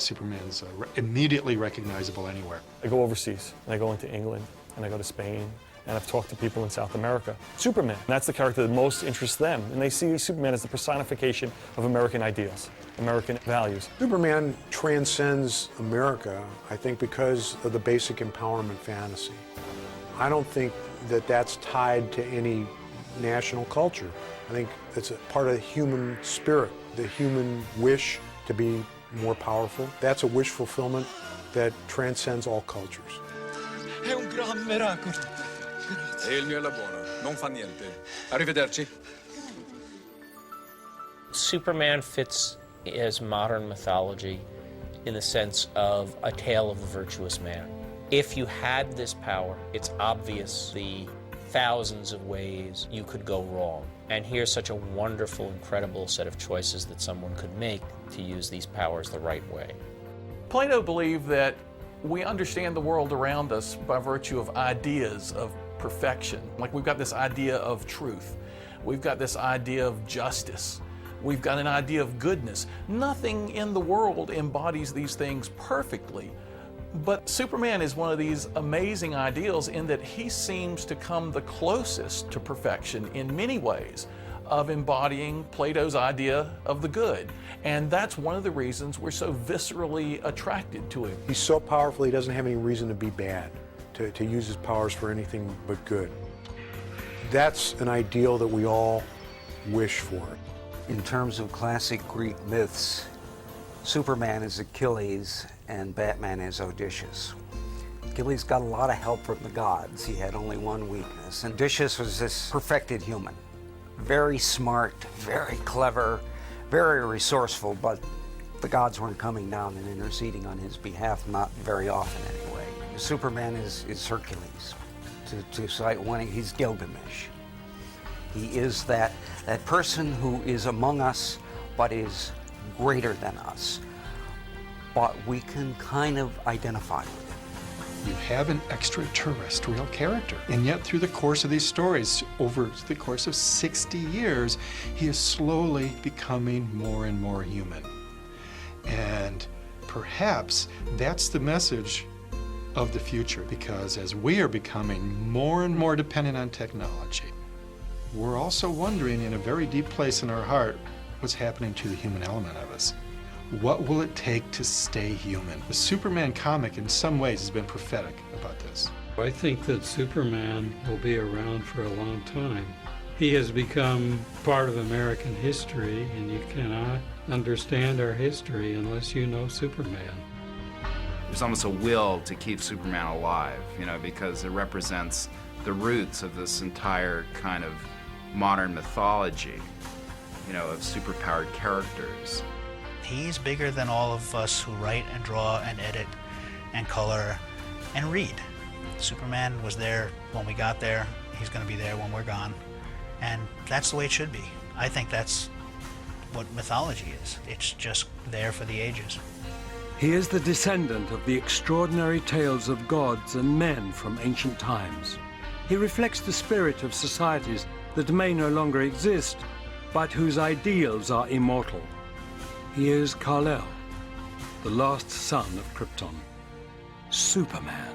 Superman's immediately recognizable anywhere. I go overseas, and I go into England, and I go to Spain, and I've talked to people in South America. Superman, that's the character that most interests them, and they see Superman as the personification of American ideals, American values. Superman transcends America, I think, because of the basic empowerment fantasy. I don't think that that's tied to any national culture. I think it's a part of the human spirit, the human wish to be more powerful. That's a wish fulfillment that transcends all cultures. È un gran miracolo. E il mio è la buona, non fa niente. Arrivederci. Superman fits as modern mythology in the sense of a tale of the virtuous man. If you had this power, it's obvious the thousands of ways you could go wrong. And here's such a wonderful, incredible set of choices that someone could make to use these powers the right way. Plato believed that we understand the world around us by virtue of ideas of perfection. Like we've got this idea of truth. We've got this idea of justice. We've got an idea of goodness. Nothing in the world embodies these things perfectly. But Superman is one of these amazing ideals in that he seems to come the closest to perfection in many ways of embodying Plato's idea of the good. And that's one of the reasons we're so viscerally attracted to him. He's so powerful, he doesn't have any reason to be bad, to use his powers for anything but good. That's an ideal that we all wish for. In terms of classic Greek myths, Superman is Achilles and Batman is Odysseus. Achilles got a lot of help from the gods. He had only one weakness. And Odysseus was this perfected human. Very smart, very clever, very resourceful, but the gods weren't coming down and interceding on his behalf, not very often anyway. Superman is Hercules. To cite one, he's Gilgamesh. He is that person who is among us, but is greater than us. But we can kind of identify with him. You have an extraterrestrial character, and yet through the course of these stories, over the course of 60 years, he is slowly becoming more and more human. And perhaps that's the message of the future, because as we are becoming more and more dependent on technology, we're also wondering in a very deep place in our heart what's happening to the human element of us. What will it take to stay human? The Superman comic in some ways has been prophetic about this. I think that Superman will be around for a long time. He has become part of American history, and you cannot understand our history unless you know Superman. There's almost a will to keep Superman alive, because it represents the roots of this entire kind of modern mythology, of superpowered characters. He's bigger than all of us who write and draw and edit and color and read. Superman was there when we got there. He's going to be there when we're gone. And that's the way it should be. I think that's what mythology is. It's just there for the ages. He is the descendant of the extraordinary tales of gods and men from ancient times. He reflects the spirit of societies that may no longer exist, but whose ideals are immortal. He is Kal-El, the last son of Krypton, Superman.